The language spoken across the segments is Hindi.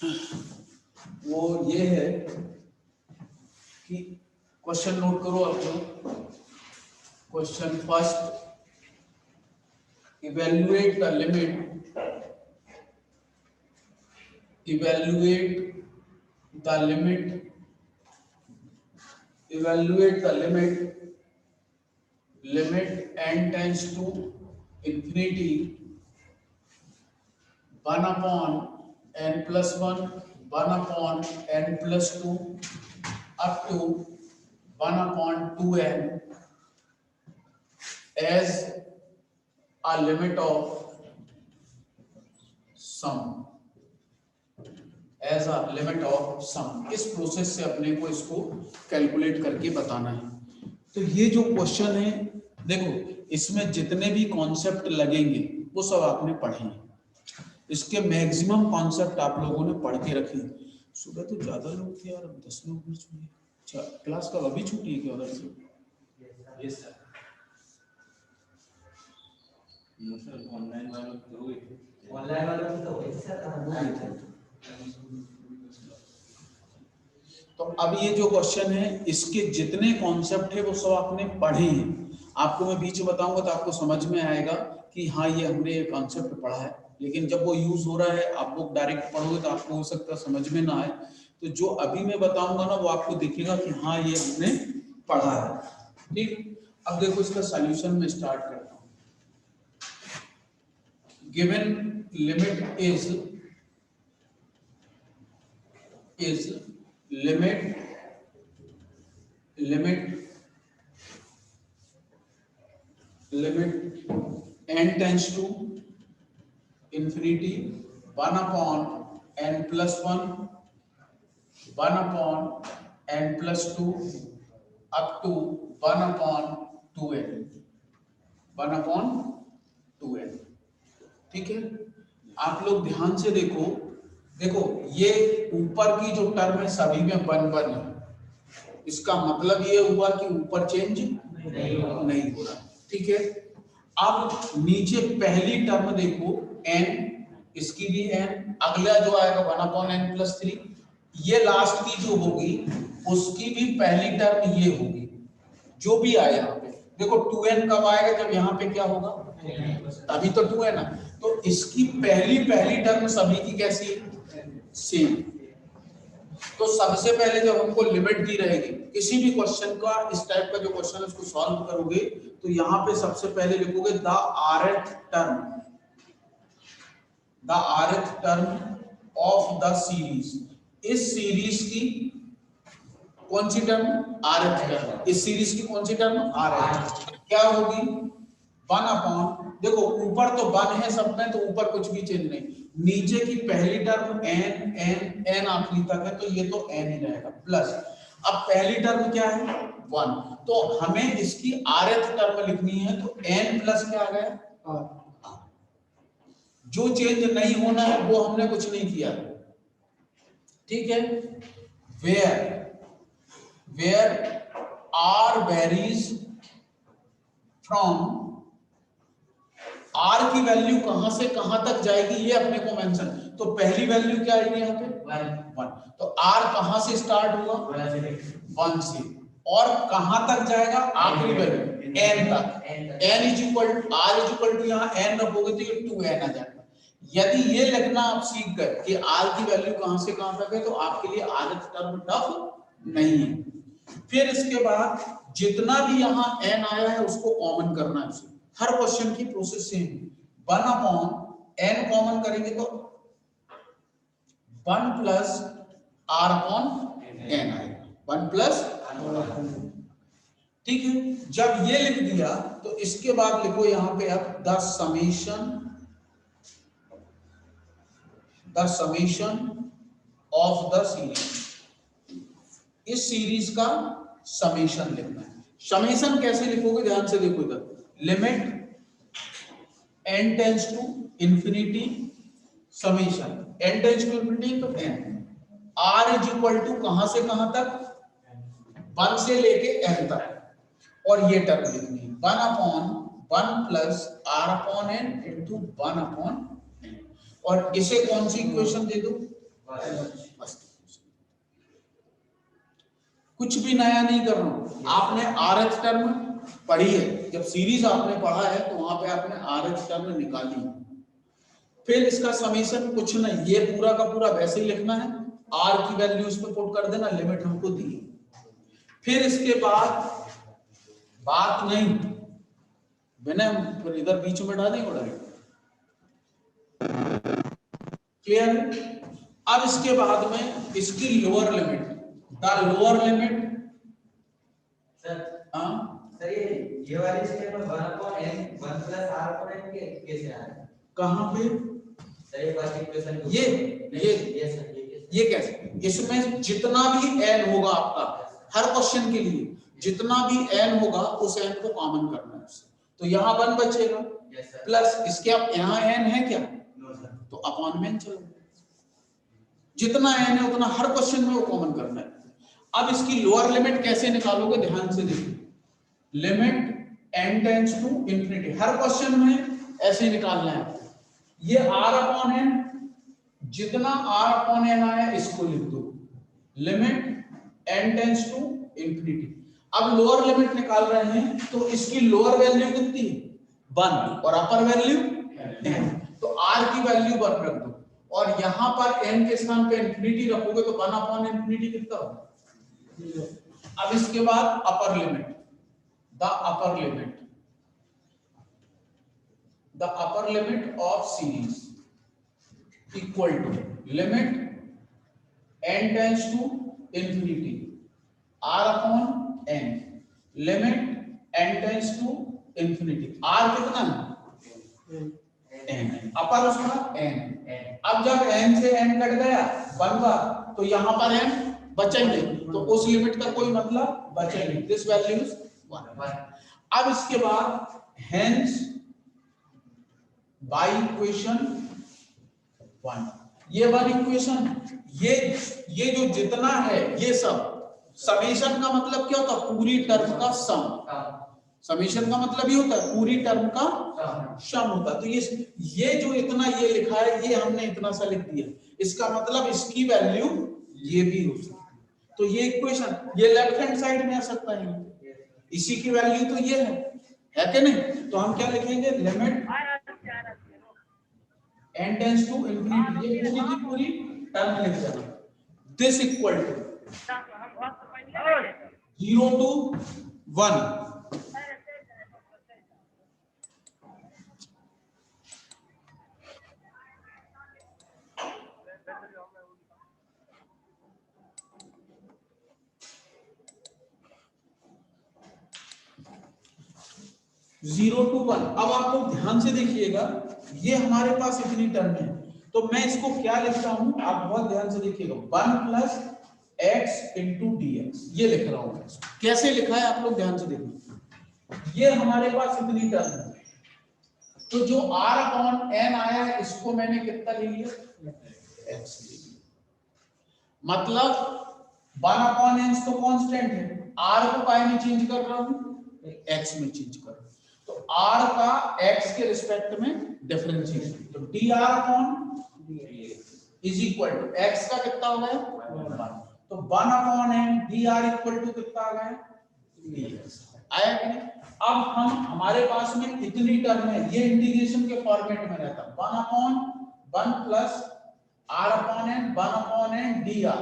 वो ये है कि क्वेश्चन नोट करो आप लोग। Question first, evaluate the limit, evaluate the limit, evaluate the limit n tends to infinity 1 upon n plus 1, 1 upon n plus 2 up to 1 upon 2n as a limit of sum, as a limit of sum. इस प्रोसेस से अपने को इसको कैलकुलेट करके बताना है। तो ये जो क्वेश्चन है, देखो इसमें जितने भी कॉन्सेप्ट लगेंगे वो सब आपने पढ़े हैं। इसके मैक्सिमम कॉन्सेप्ट आप लोगों ने पढ़ के रखे। सुबह तो ज्यादा लोग थे यार, 10 लोग भी छूटे। अच्छा, क्लास कब अभी छूटी है क्या उधर से? Yes sir. ऑनलाइन वालों तो हुई, ऑनलाइन वालों की तो हुई सर। तो अब ये जो क्वेश्चन है, इसके जितने कॉन्सेप्ट है वो सब आपने पढ़े हैं। आपको मैं बीच में बताऊंगा तो आपको समझ में आएगा कि हाँ ये हमने ये कॉन्सेप्ट पढ़ा है, लेकिन जब वो यूज हो रहा है आप वो डायरेक्ट पढ़ोगे तो आपको हो सकता है समझ में ना आए। तो जो अभी मैं बताऊंगा ना वो आपको दिखेगा कि हाँ ये हमने पढ़ा है। ठीक, अब देखो इसका सॉल्यूशन में स्टार्ट करता हूँ। Given limit is limit n tends to infinity 1 upon n plus 1, 1 upon n plus 2 up to 1 upon 2n, 1 upon 2n। ठीक है, आप लोग ध्यान से देखो। देखो ये ऊपर की जो टर्म है सभी में 1 1 है। इसका मतलब ये हुआ कि ऊपर चेंज नहीं हो रहा। ठीक है, अब नीचे पहली टर्म देखो n, इसकी भी n, अगला जो आएगा 1 अपॉन n प्लस 3, ये लास्ट की जो होगी उसकी भी पहली टर्म ये होगी। जो भी आए यहाँ पे देखो 2n कब आएगा? जब यहाँ पे क्या होगा, तभी तो 2n है। तो इसकी पहली टर्म सभी की कैसी है? सेम। तो सबसे पहले जब हमको लिमिट दी रहेगी किसी भी क्वेश्चन का, इस टाइप का जो क्वेश्चन है उसको सॉल्व करोगे तो यहाँ पे सबसे पहले लिखोगे the rth term of the series. इस सीरीज की कौन सी टर्म? rth term. इस सीरीज की कौन सी टर्म? rth। क्या होगी? 1 अपॉन, देखो ऊपर तो 1 है सब में, तो ऊपर कुछ भी चेंज नहीं। नीचे की पहली टर्म n n n आखिरी तक है, तो ये तो n ही रहेगा प्लस। अब पहली टर्म क्या है? 1, तो हमें इसकी rth टर्म लिखनी है, तो n प्लस क्या आ गया? जो चेंज नहीं होना है वो हमने कुछ नहीं किया। ठीक है, where r varies from, r की वैल्यू कहां से कहां तक जाएगी ये अपने को मेंशन। तो पहली वैल्यू क्या आएगी यहाँ पे? 1। तो r कहां से स्टार्ट हुआ? 1 से, और कहां तक जाएगा? आखिरी वैल्यू n तक। n is equal to r is equal to, यहाँ n रखोगे तो ये 2n आ जाएगा। यदि ये लिखना आप सीख गए कि r की वैल्यू कहां से कहां तक है, तो आपके लिए rth टर्म टफ नहीं है। फिर इसके बाद जितना भी यहाँ n आया है उसको कॉमन करना है। हर क्वेश्चन की process same. 1 upon n common करेंगे तो 1 प्लस r अपॉन n आएगा, 1 प्लस। ठीक है, जब ये लिख दिया तो इसके बाद लिखो यहाँ पे अब the summation of the series. इस सीरीज का समेशन लिखना है। समेशन कैसे लिखोगे? ध्यान से देखो इधर, limit n tends to infinity summation n tends to infinity, तो n r is equal to कहां से कहां तक? 1 से लेके n तक। और ये टर्म लिखनी है 1 upon 1 plus r upon n into 1 upon n। और इसे कौन सी इक्वेशन दे दो? कुछ भी नया नहीं कर रहा हूं। आपने आरएच टर्म पढ़ी है, जब सीरीज आपने पढ़ा है तो वहां पे आपने आरएच टर्म निकाली है। फिर इसका समीशन कुछ नहीं, ये पूरा का पूरा वैसे ही लिखना है, आर की वैल्यू इसमें पुट कर देना, लिमिट हमको दी। फिर इसके बाद बात नहीं बिना, फिर इधर बीच में डालेंगे डायरेक्ट, क्लियर है। अब इसके बाद में इसकी lower limit, the lower limit sir ये वाली स्टेप में 1/n 1 + r/n कैसे आ रहा है? कहां पे? सर ये फर्स्ट इक्वेशन ये सर ये कैसे? इसमें जितना भी n होगा आपका, हर क्वेश्चन के लिए जितना भी n होगा उस n को कॉमन करना है उससे। तो यहाँ 1 बचेगा प्लस इसके, अब यहाँ n है क्या? No sir. तो अपॉन में चलो, जितना n है उतना हर क्वेश्चन में वो कॉमन करना है। अब इसकी लोअर लिमिट कैसे निकालोगे, ध्यान से देखिए। Limit n tends to infinity, हर क्वेश्चन में ऐसे ही निकालना है। ये r/n, जितना r/n आया इसको लिख दो, limit n tends to infinity. अब लोअर लिमिट निकाल रहे हैं तो इसकी लोअर वैल्यू कितनी है? 1 और अपर वैल्यू n, तो r की वैल्यू 1 रख दो और यहां पर n के स्थान पे इंफिनिटी रखोगे तो 1/इंफिनिटी कितना होगा? अब इसके बाद upper limit, the upper limit of series equal to limit n tends to infinity r/n, limit n tends to infinity, r कितना है? n, अपर उसका n। अब जब n से n कट गया 1 बार तो यहां पर n बचेंगे, तो उस लिमिट का कोई मतलब बचेंगे, दिस वैल्यू इज 1। अब इसके बाद हेंस बाय इक्वेशन 1, ये 1 इक्वेशन, ये जो जितना है ये सब, समेशन का मतलब क्या होता है? पूरी टर्म का सम। समेशन का मतलब ये होता है पूरी टर्म का सम होता है। तो ये जो इतना ये लिखा है, ये हमने इतना सा लिख दिया, इसका मतलब इसकी वैल्यू ये भी हो सकती है। तो ये इक्वेशन ये लेफ्ट हैंड साइड में आ सकता है, इसी की वैल्यू तो ये है कि नहीं? तो हम क्या लिखेंगे? Limit n tends to infinity, ये पूरी की पूरी टर्म लिख देना, this equal to 0 to 1। 0 to 1। अब आप लोग ध्यान से देखिएगा, ये हमारे पास इतनी टर्म है, तो मैं इसको क्या लिखता हूं, आप बहुत ध्यान से देखिएगा, 1 + x * dx, ये लिख रहा हूं। कैसे लिखा है आप लोग ध्यान से देखिए। ये हमारे पास इतनी टर्म है, तो जो r/n आया है इसको मैंने कितना ले लिया? x ले लिया। मतलब 1/n तो कांस्टेंट है, r को काय में चेंज कर रहा हूं? x में चेंज कर रहा हूं, तो r का x के रिस्पेक्ट में डिफरेंशिएशन, तो dr/dx is equal to x का कितना हो गया? 1, तो 1/n dr इक्वल टू कितना आ गया? dx आया कि नहीं? अब हमारे पास में इतनी टर्म है, ये इंटीग्रेशन के फॉर्मेट में रहता है, 1/1 + r/n 1/n dr,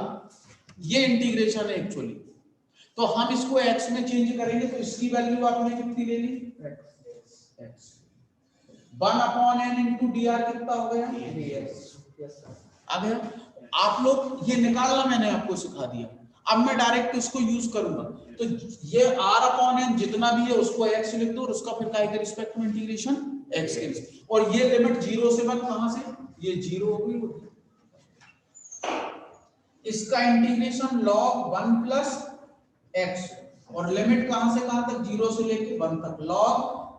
ये इंटीग्रेशन है एक्चुअली। तो हम इसको x में चेंज करेंगे तो इसकी वैल्यू आपने कितनी ले ली? x। 1/n * dr कितना हो गया? dx आ गया। आप लोग ये निकालना मैंने आपको सिखा दिया, अब मैं डायरेक्ट इसको यूज करूंगा। तो ये r/n जितना भी है उसको x लिख दो और उसका फिर काय के रिस्पेक्ट में इंटीग्रेशन x के रिस्पेक्ट, और ये लिमिट 0 से 1 कहां से? ये 0 हो गई, इसका इंटीग्रेशन log 1 + x, और लिमिट कहां से कहां तक? 0 से लेके 1 तक। log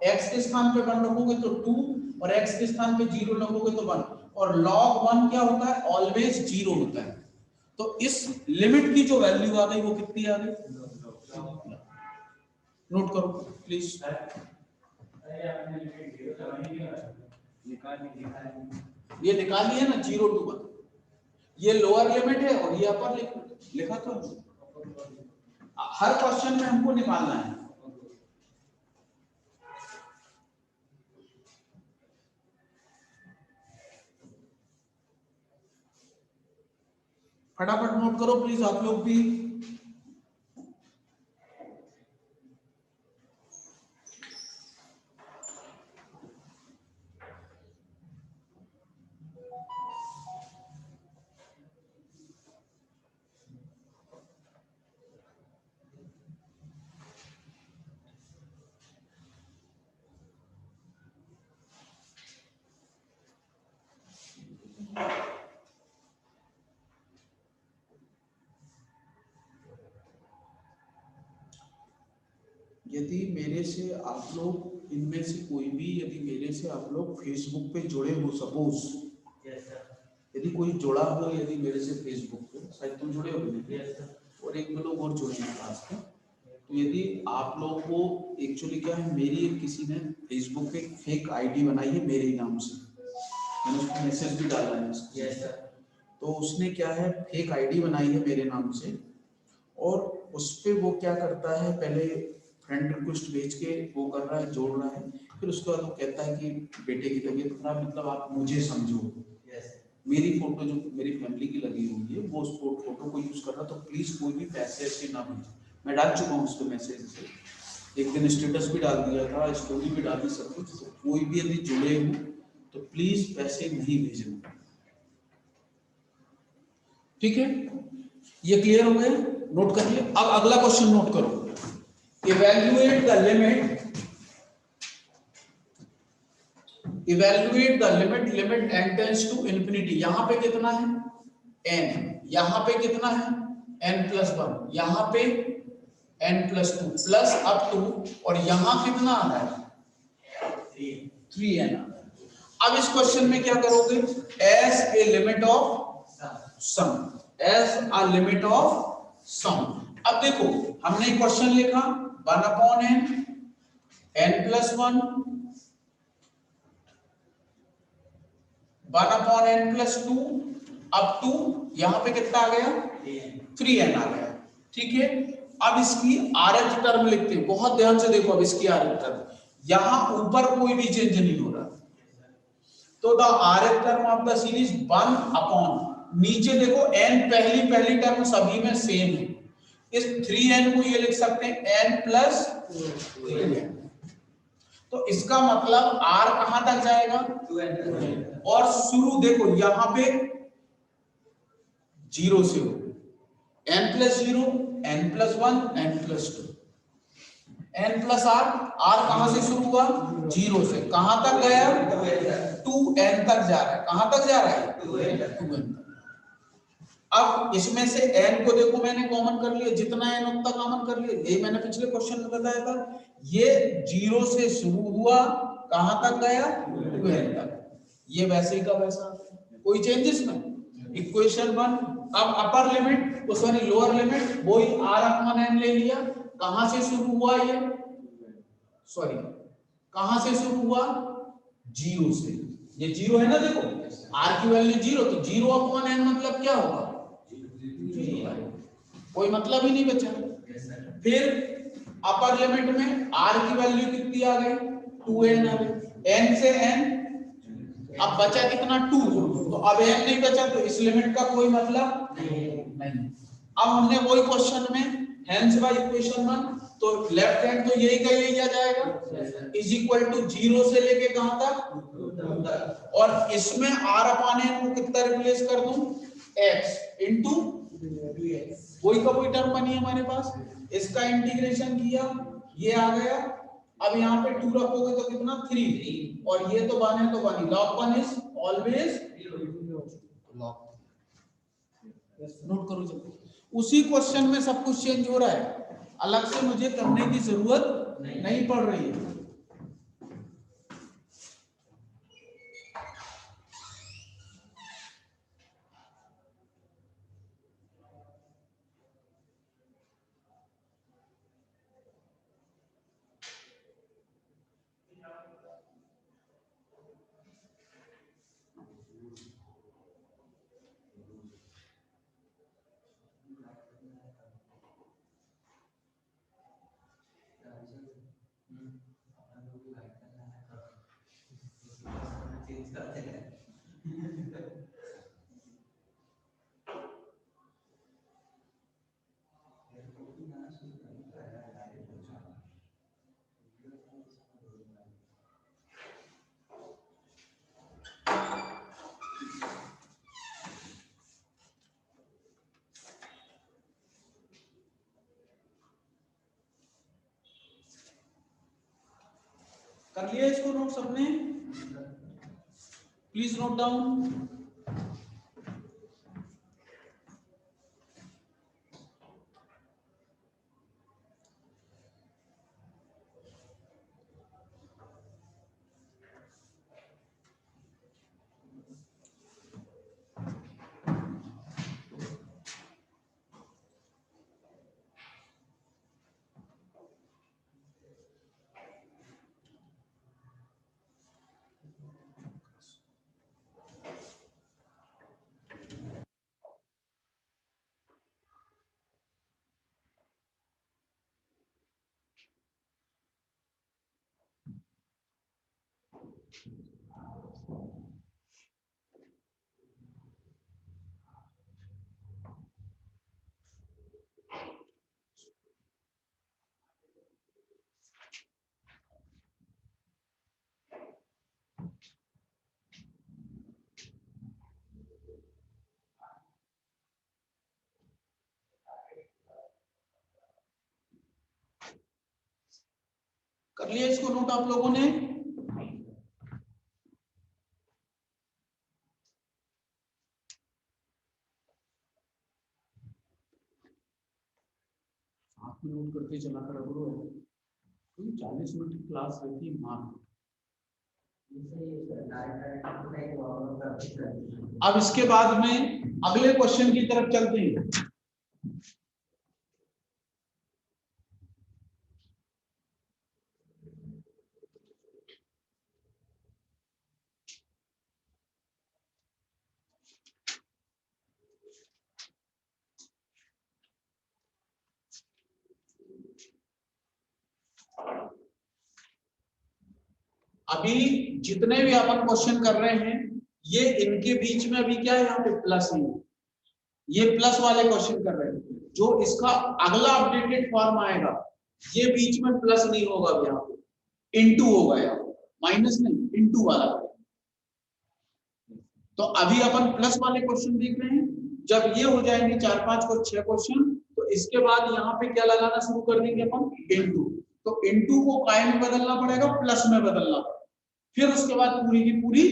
x के स्थान पे 1 रखोगे तो 2 और x के स्थान पे 0 रखोगे तो 1, और log 1 क्या होता है? ऑलवेज 0 होता है। तो इस लिमिट की जो वैल्यू आ गई वो कितनी आ गई? नोट करो प्लीज। ये निकाली है ना 0 to 1, ये लोअर लिमिट है और ये अपर लिमिट लिखा तो है। हर क्वेश्चन में हमको निकालना है। फटाफट नोट करो प्लीज आप लोग भी। यदि मेरे से आप लोग इनमें से कोई भी, यदि मेरे से आप लोग फेसबुक पे जुड़े हो, सपोज यदि कोई जुड़ा हो, यदि मेरे से फेसबुक पे, शायद तुम जुड़े हो नहीं, और एक दो लोग और जुड़े हैं पास में, तो यदि आप लोगों को एक्चुअली क्या है, मेरी एक किसी ने फेसबुक पे एक फेक आईडी बनाई है मेरे नाम से, मैंने उसको मैसेज भी डाला है। तो उसने क्या है, फेक आईडी बनाई है मेरे नाम से, और उस पे वो क्या करता है, पहले फ्रेंड रिक्वेस्ट भेज के वो कर रहा है, जोड़ रहा है, फिर उसके बाद वो कहता है कि बेटे की तबीयत खराब, मतलब आप मुझे समझो। मेरी फोटो जो मेरी फैमिली की लगी हुई है वो उस फोटो को यूज कर रहा, तो प्लीज कोई भी पैसे ऐसे ना भेजो। मैं डाल चुका हूँ उस पर मैसेज से, एक दिन स्टेटस भी डाल दिया था, स्टोरी भी डाली, सब कुछ। तो कोई भी यदि जुड़े हो तो प्लीज पैसे नहीं भेजना, ठीक है? ये क्लियर हो गया? नोट कर लिया। अब अगला क्वेश्चन नोट करो, evaluate the limit, evaluate the limit, limit n tends to infinity. यहां पे कितना है n, यहां पे कितना है n+1, यहां पे n+2 प्लस अप टू, और यहां कितना आ रहा है 3n। अब इस क्वेश्चन में क्या करोगे, as a limit of sum, as a limit of sum. अब देखो हमने क्वेश्चन लिखा 1/n, n+1, 1/n+2 up to, यहां पे कितना आ गया 3n आ गया, ठीक है? अब इसकी rth टर्म लिखते हैं, बहुत ध्यान से देखो। अब इसकी rth टर्म, यहां ऊपर कोई भी चेंज नहीं हो रहा, तो the rth term of the series 1/, नीचे देखो n पहली टर्म सभी में सेम है, इस 3n को ये लिख सकते हैं n+2n। तो इसका मतलब r कहां तक जाएगा 2n, और शुरू देखो यहां पे 0 से हो, n+0, n+1, n+2, n+r, r कहां से शुरू हुआ 0 से, कहां तक गया 2n तक जा रहा है, कहां तक जा रहा है 2n तक। अब इसमें से n को देखो मैंने कॉमन कर लिया, जितना n उतना कॉमन कर लिया, यही मैंने पिछले क्वेश्चन में बताया था। ये 0 से शुरू हुआ, कहां तक गया 2n तक, ये वैसे ही का वैसा, कोई चेंजेस में। इक्वेशन 1, अब upper limit sorry lower limit वही r/n ले लिया, कहां से शुरू हुआ ये, सॉरी कहां से शुरू हुआ 0 से, ये 0 है ना, देखो r की वैल्यू 0, तो 0/n मतलब क्या होगा, कोई मतलब ही नहीं बचा। फिर अपर लिमिट में r की वैल्यू कितनी आ गई 2n आ गई, n से n, अब बचा कितना 2, तो अब n नहीं बचा, तो इस लिमिट का कोई मतलब नहीं। अब हमने वही क्वेश्चन में हेंस बाय इक्वेशन 1, तो लेफ्ट हैंड तो यही का यही आ जाएगा, इज इक्वल टू 0 से लेके कहां तक, और इसमें r/n को कितना रिप्लेस कर दूं x इंटू वही का वही टर्म बनी हमारे पास, इसका इंटीग्रेशन किया, ये आ गया। अब यहाँ पे 2 रखोगे तो कितना 3, और ये तो 1 है तो 1, log 1 is always log। Note करो जल्दी, उसी क्वेश्चन में सब कुछ चेंज हो रहा है, अलग से मुझे करने की जरूरत नहीं पड़ रही है। कर लिया इसको नोट सबने? Please note down. कर लिया इसको नोट आप लोगों ने? आप नोट करके चला कर करो। 40 मिनट की क्लास रहती है मार्क। अब इसके बाद में अगले क्वेश्चन की तरफ चलते हैं। अभी जितने भी अपन क्वेश्चन कर रहे हैं ये इनके बीच में अभी क्या है, यहाँ पे प्लस है, ये प्लस वाले क्वेश्चन कर रहे हैं। जो इसका अगला अपडेटेड फॉर्म आएगा ये बीच में प्लस नहीं होगा, अब यहाँ पे इनटू होगा, यहाँ माइनस नहीं इनटू वाला। तो अभी अपन प्लस वाले क्वेश्चन देख रहे हैं। जब ये हो जाएंगे 4-5 को 6 क्वेश्चन, तो इसके बाद यहाँ पे क्या लगाना शुरू कर देंगे अपन, इनटू। तो इनटू को काय में बदलना पड़ेगा, प्लस में बदलना पड़ेगा। फिर उसके बाद पूरी की पूरी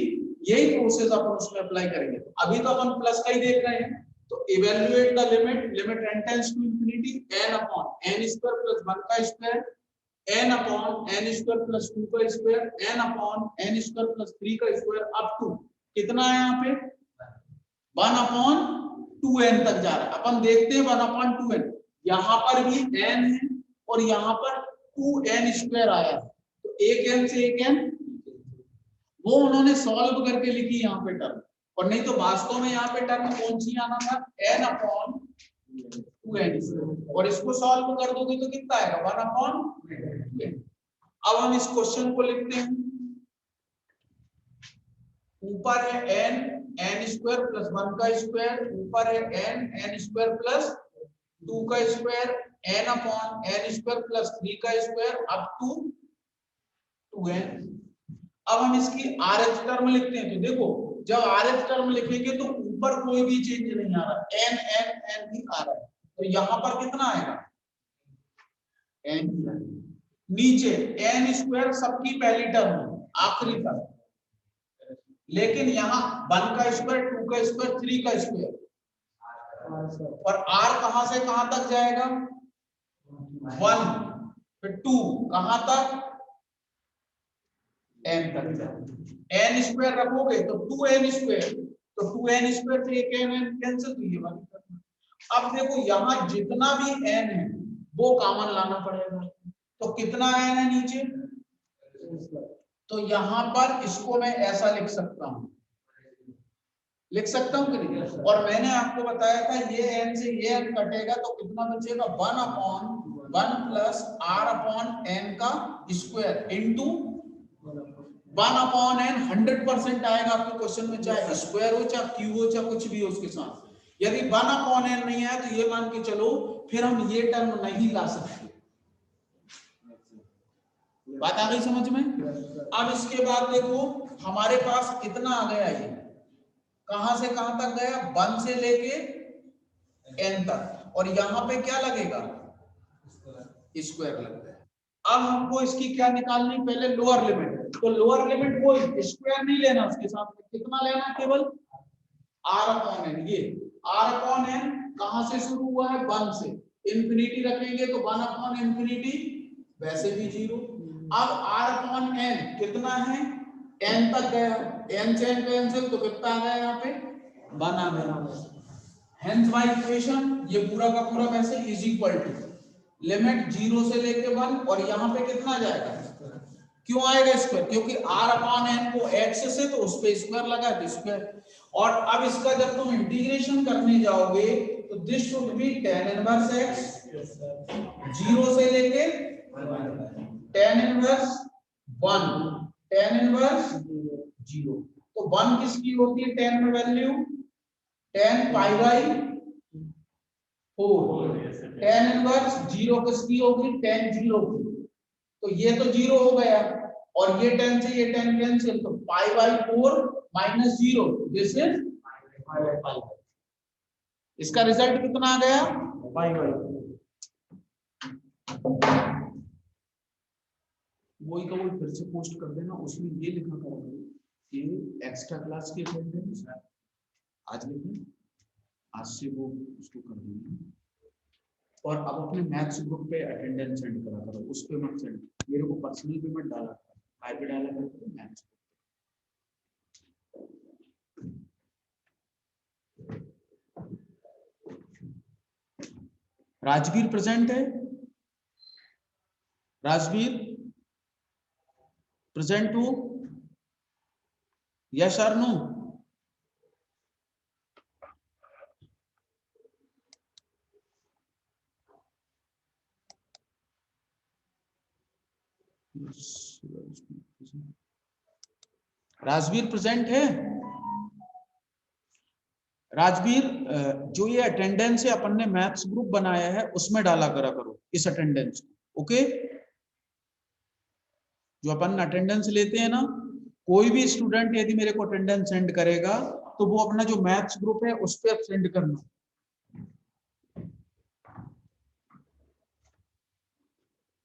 यही प्रोसेस अपन उसमें अप्लाई करेंगे। तो अभी तो अपन प्लस का ही देख रहे हैं। तो evaluate the limit n tends to infinity n upon n square plus 1 का square, n upon n square plus 2 का square, n upon n square plus 3 का स्क्वायर, अप टू कितना है यहाँ पे 1 अपॉन 2n तक जा रहा है। अपन देखते हैं 1 अपॉन 2n, यहाँ पर भी n है और यहाँ पर 2n स्क्वायर आया है। तो एक n से एक n वो उन्होंने सॉल्व करके लिखी यहाँ पे टर्म, और नहीं तो वास्तव में यहाँ पे टर्म कौन सी आना था, n अपॉन 2n, और इसको सॉल्व कर दोगे तो कितना आएगा 1 अपॉन 2n। अब हम इस क्वेश्चन को लिखते हैं। ऊपर है n स्क्वायर प्लस 1 का स्क्वायर, ऊपर है n स्क्वायर प्लस 2 का square, n upon n square plus 3 का स्क्वायर, अप टू 2n। अब हम इसकी rth टर्म लिखते हैं। तो देखो जब rth टर्म लिखेंगे तो ऊपर कोई भी चेंज नहीं आ रहा, n ही आ रहा है। तो यहाँ पर कितना आएगा n, नीचे n स्क्वायर सबकी पहली टर्म आखिरी टर्म, लेकिन यहाँ 1 का स्क्वायर 2 का स्क्वायर 3 का स्क्वायर, और r कहां से कहां तक जाएगा 1, फिर 2 कहां तक n तक। n स्क्वायर रखोगे तो 2n स्क्वायर, तो 2n स्क्वायर से एक n कैंसिल, तो ये वाली करना। अब देखो यहाँ जितना भी n है वो कॉमन लाना पड़ेगा। तो कितना n है नीचे, तो यहाँ पर इसको मैं ऐसा लिख सकता हूँ, लिख सकता हूँ कि नहीं। और मैंने आपको बताया था ये n से ये n कटेगा तो कितना बचेगा 1 upon 1 plus r upon n का स्क्वायर इंटू 1 अपॉन n 100% आएगा आपके क्वेश्चन में, चाहे स्क्वायर हो चाहे क्यूब हो चाहे कुछ भी हो उसके साथ। यदि 1 अपॉन n नहीं आया तो ये मान के चलो फिर हम ये टर्म नहीं ला सकते। बात आ गई समझ में। अब इसके बाद देखो हमारे पास कितना आ गया, ये कहां से कहां तक गया 1 से लेके n तक, और यहां पे क्या लगेगा स्क्वायर लग गया। अब हमको इसकी क्या निकालनी, पहले लोअर लिमिट। तो लोअर लिमिट वो स्क्वायर नहीं लेना, उसके साथ में कितना लेना, केवल r अपॉन n। ये r अपॉन n कहां से शुरू हुआ है, 1 से, इंफिनिटी रखेंगे तो 1 अपॉन इंफिनिटी, वैसे भी 0। अब r अपॉन n कितना है, n तक गया, n से n कैंसिल तो कितना आ गया, यहाँ पे 1 आ गया। हेंस बाय इक्वेशन ये पूरा का पूरा वैसे इज इक्वल टू लिमिट 0 से लेके 1, और यहाँ पे कितना जाएगा, क्यों आएगा स्क्वायर, क्योंकि r अपॉन n को x से तो उस पे स्क्वायर लगा है, स्क्वायर। और अब इसका जब तुम इंटीग्रेशन करने जाओगे तो this should be tan inverse x, 0 से लेके tan इनवर्स 1, tan इनवर्स 0। तो 1 किसकी होती है tan में value, tan pi by 4, tan inverse 0 किसकी होगी, tan 0 की। तो ये तो 0 हो गया, और ये 10 से ये 10 कैंसिल, तो pi by 4 minus 0, this is pi by 5। इसका रिजल्ट कितना आ गया, पाई बाई। वही का वही फिर से पोस्ट कर देना, उसमें ये लिखा करोगे कि एक्स्ट्रा क्लास की अटेंडेंस आज लिखें, आज से वो उसको कर देंगे। और अब अपने मैथ्स ग्रुप पे अटेंडेंस सेंड करा करो, उस पे मत सेंड, मेरे को पर्सनल पे मत डाला, आई पे डाला करो मैथ्स। राजवीर प्रेजेंट है, राजवीर प्रेजेंट हो, यस और नो, राजवीर प्रेजेंट है। राजवीर जो ये अटेंडेंस है अपन ने मैथ्स ग्रुप बनाया है उसमें डाला करा करो इस अटेंडेंस को, ओके। जो अपन अटेंडेंस लेते हैं ना, कोई भी स्टूडेंट यदि मेरे को अटेंडेंस सेंड करेगा तो वो अपना जो मैथ्स ग्रुप है उस पर सेंड करना।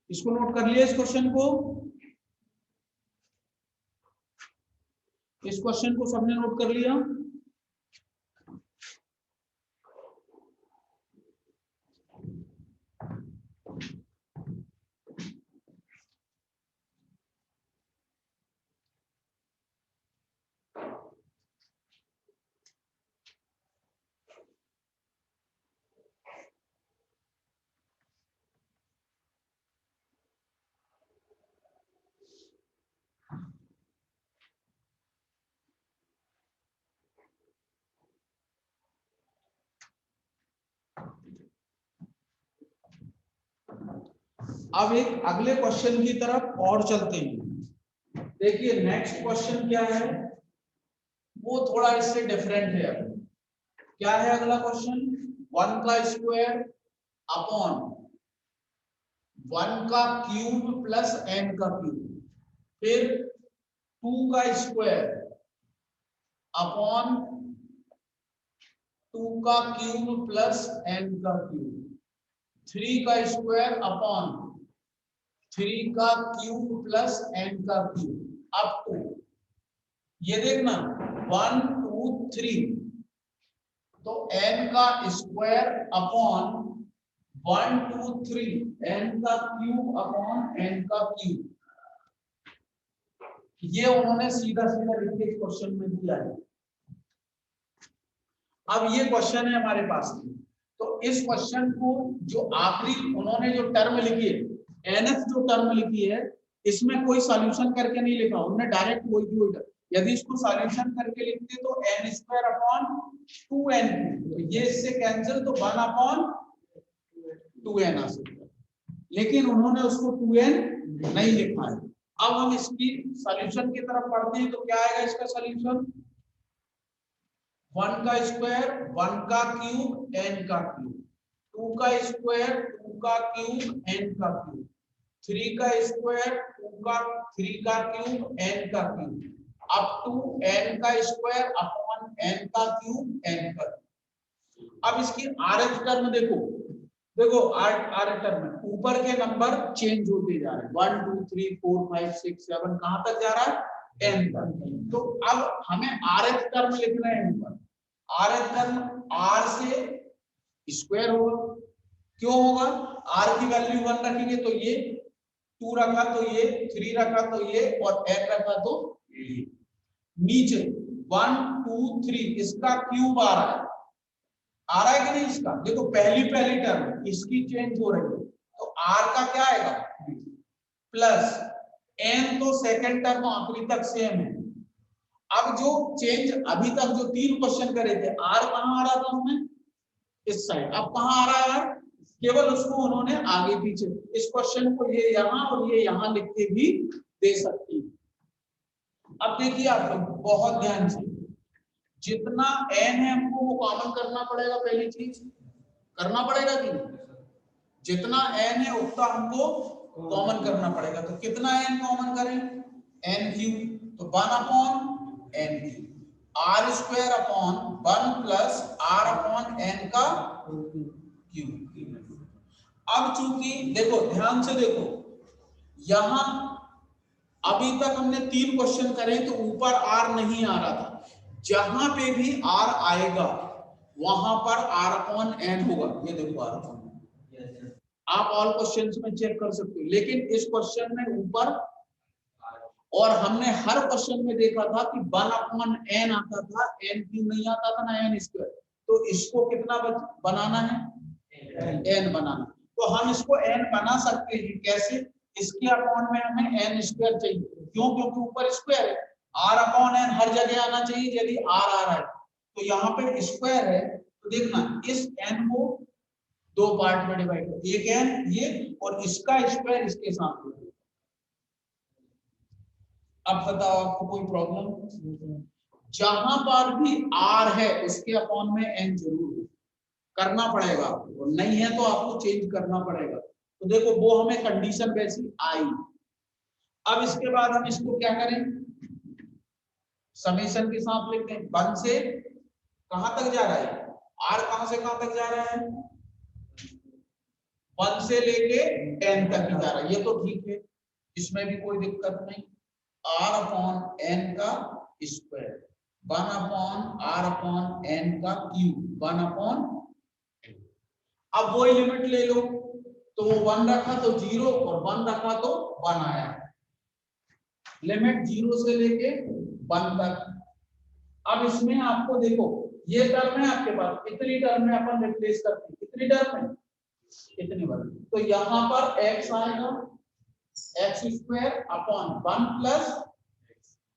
इसको नोट कर लिया, इस क्वेश्चन को, इस क्वेश्चन को सबने नोट कर लिया। अब एक अगले क्वेश्चन की तरफ और चलते हैं। देखिए नेक्स्ट क्वेश्चन क्या है, वो थोड़ा इससे डिफरेंट है। क्या है अगला क्वेश्चन, 1 का स्क्वायर अपॉन 1 का क्यूब प्लस n का क्यूब, फिर 2 का स्क्वायर अपॉन 2 का क्यूब प्लस n का क्यूब, 3 का स्क्वायर अपॉन 3 का क्यूब प्लस n का क्यूब, अप टू, ये देखना 1 2 3, तो n का स्क्वायर अपॉन 1 2 3, n का क्यूब अपॉन n का क्यूब। ये उन्होंने सीधा सीधा लिख के क्वेश्चन में दिया है। अब ये क्वेश्चन है हमारे पास में, तो इस क्वेश्चन को जो आखिरी उन्होंने जो टर्म लिखी है, nf जो टर्म लिखी है, इसमें कोई सॉल्यूशन करके नहीं लिखा, उन्होंने डायरेक्ट वही जो, यदि इसको सॉल्यूशन करके लिखते तो n स्क्वायर अपॉन 2n, तो ये इससे कैंसिल, तो 1 अपॉन 2n आ सकता है, लेकिन उन्होंने उसको 2n नहीं लिखा है। अब हम इसकी सॉल्यूशन की तरफ पढ़ते हैं, तो क्या आएगा इसका सॉल्यूशन, 1 का स्क्वायर 1 का क्यूब n का क्यूब, 2 का स्क्वायर 2 का क्यूब n का क्यूब, 3 का स्क्वायर 3 का क्यूब n का क्यूब, अप टू n का स्क्वायर अपॉन n का क्यूब n का। अब इसकी rth टर्म देखो, देखो आर टर्म में ऊपर के नंबर चेंज होते जा रहे हैं, 1 2 3 4 5 6 7 कहां तक जा रहा है, n तक। तो अब हमें rth टर्म लिखना है ऊपर। rth टर्म r से स्क्वायर होगा। क्यों होगा, r की वैल्यू 1 रखेंगे तो ये, 2 रखा तो ये, 3 रखा तो ये, और n रखा तो ये। नीचे 1 2 3 इसका क्यूब आ रहा है, आ रहा है कि नहीं इसका। देखो पहली टर्म इसकी चेंज हो रही है, तो r का क्या आएगा प्लस n, तो सेकंड टर्म आखिरी तक सेम है। अब जो चेंज अभी तक जो 3 क्वेश्चन करे थे, r कहां आ रहा था हमें इस साइड, अब कहां आ रहा है, केवल उसको उन्होंने आगे पीछे, इस क्वेश्चन को ये यहां और ये यहां लिख के भी दे सकती है। अब देखिए आप लोग बहुत ध्यान से, जितना n है हमको वो कॉमन करना पड़ेगा, पहली चीज करना पड़ेगा कि जितना n है उतना हमको कॉमन करना पड़ेगा। तो कितना n कॉमन करें, n क्यूब, तो 1 upon n cube, r square upon 1 plus r upon n का क्यूब। अब चूंकि देखो ध्यान से देखो, यहां अभी तक हमने 3 क्वेश्चन करे तो ऊपर r नहीं आ रहा था, जहां पे भी r आएगा वहां पर r अपॉन n होगा। ये देखो r अपॉन, आप ऑल क्वेश्चंस में चेक कर सकते हो, लेकिन इस क्वेश्चन में ऊपर, और हमने हर क्वेश्चन में देखा था कि 1 अपॉन n आता था, n क्यों नहीं आता था ना n स्क्वायर। तो इसको कितना बनाना है, n बनाना। तो हम इसको n बना सकते हैं कैसे, इसके अपॉन में हमें n स्क्वायर चाहिए, क्यों, क्योंकि ऊपर स्क्वायर है। r अपॉन n हर जगह आना चाहिए, यदि r आ रहा है तो यहाँ पे स्क्वायर है, तो देखना इस n को 2 पार्ट में डिवाइड कर, एक n ये और इसका स्क्वायर इसके साथ। अब बताओ आपको कोई प्रॉब्लम, जहां पर भी r है उसके अपॉन में n जरूर करना पड़ेगा, और नहीं है तो आपको चेंज करना पड़ेगा। तो देखो वो हमें कंडीशन वैसी आई। अब इसके बाद हम इसको क्या करें, समेशन के साथ लिखते हैं, 1 से कहां तक जा रहा है, r कहां से कहां तक जा रहा है, 1 से लेके n तक ही जा रहा है, ये तो ठीक है, इसमें भी कोई दिक्कत नहीं। r अपॉन n का square, 1 upon r upon n का क्यूब, 1 अपॉन, अब वही लिमिट ले लो, तो वो 1 रखा तो 0 और 1 रखा तो 1 आया, लिमिट 0 से लेके 1 तक। अब इसमें आपको देखो ये टर्म है आपके पास, इतनी टर्म में अपन रिप्लेस करते हैं, कितनी टर्म है, इतनी बार, तो यहां पर x आएगा, x square upon 1 plus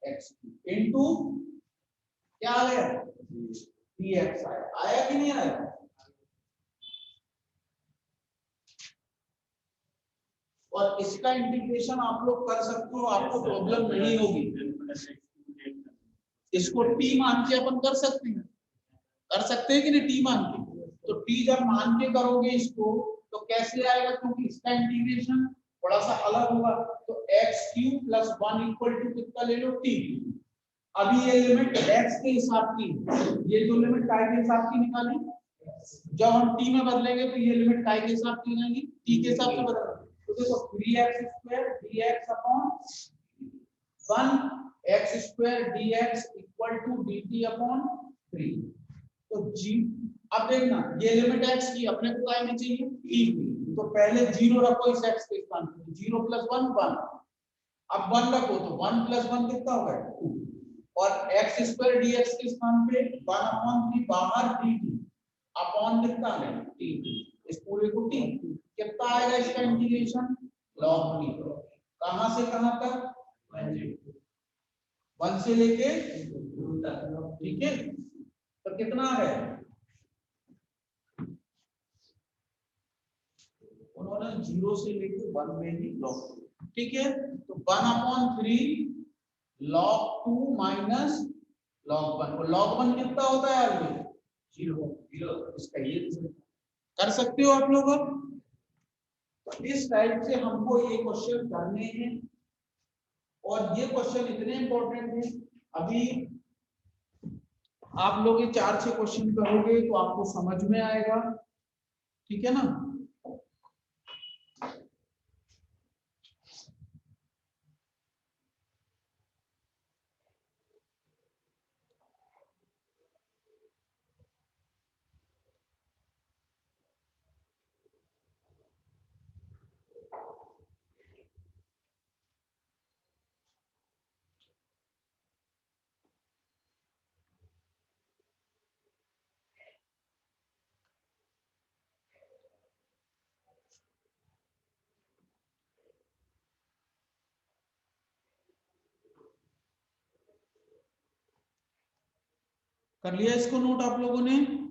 x into क्या आ गया, dx आया, आया कि नहीं आया। और इसका इंटीग्रेशन आप लोग कर सकते हो, आपको प्रॉब्लम नहीं होगी, इसको t मान के अपन कर सकते हैं कि नहीं, t मान के। तो t जब मान के करोगे इसको तो कैसे आएगा, क्योंकि इसका इंटीग्रेशन थोड़ा सा अलग होगा, तो x cube plus 1 equal to कितना ले लो, t। अभी ये लिमिट x के हिसाब की, ये जो लिमिट y के हिसाब की निकाली, जब हम t में बदलेंगे तो ये लिमिट y के हिसाब की जाएंगी, t के हिसाब से बदल। तो देखो 3x square dx upon 1 x square dx equal to dt upon 3। तो g, अब देखना ये लिमिट x की अपने को काय में चाहिए t की, तो पहले 0 रखो इस x के स्थान पे, 0 प्लस 1 1, अब 1 रखो तो 1 प्लस 1 कितना होगा 2, और x स्क्वायर dx के स्थान पे 1 अपॉन 3 बाहर dt अपॉन कितना है t, इस पूरे को t, कितना आएगा इसका इंटीग्रेशन log t, कहां से कहां तक, 1 से लेके 2 तक, ठीक है। तो कितना आ गया, उन्होंने 0 से लेके 1 में ही log, ठीक है। तो 1 अपॉन 3 log 2 माइनस log 1, और log 1 कितना होता है यार, 0, इसका ये कर सकते हो आप लोग। तो इस टाइप से हमको ये क्वेश्चन करने हैं, और ये क्वेश्चन इतने इंपॉर्टेंट है, अभी आप लोग ये 4-6 क्वेश्चन करोगे तो आपको समझ में आएगा, ठीक है ना। कर लिया इसको नोट आप लोगों ने?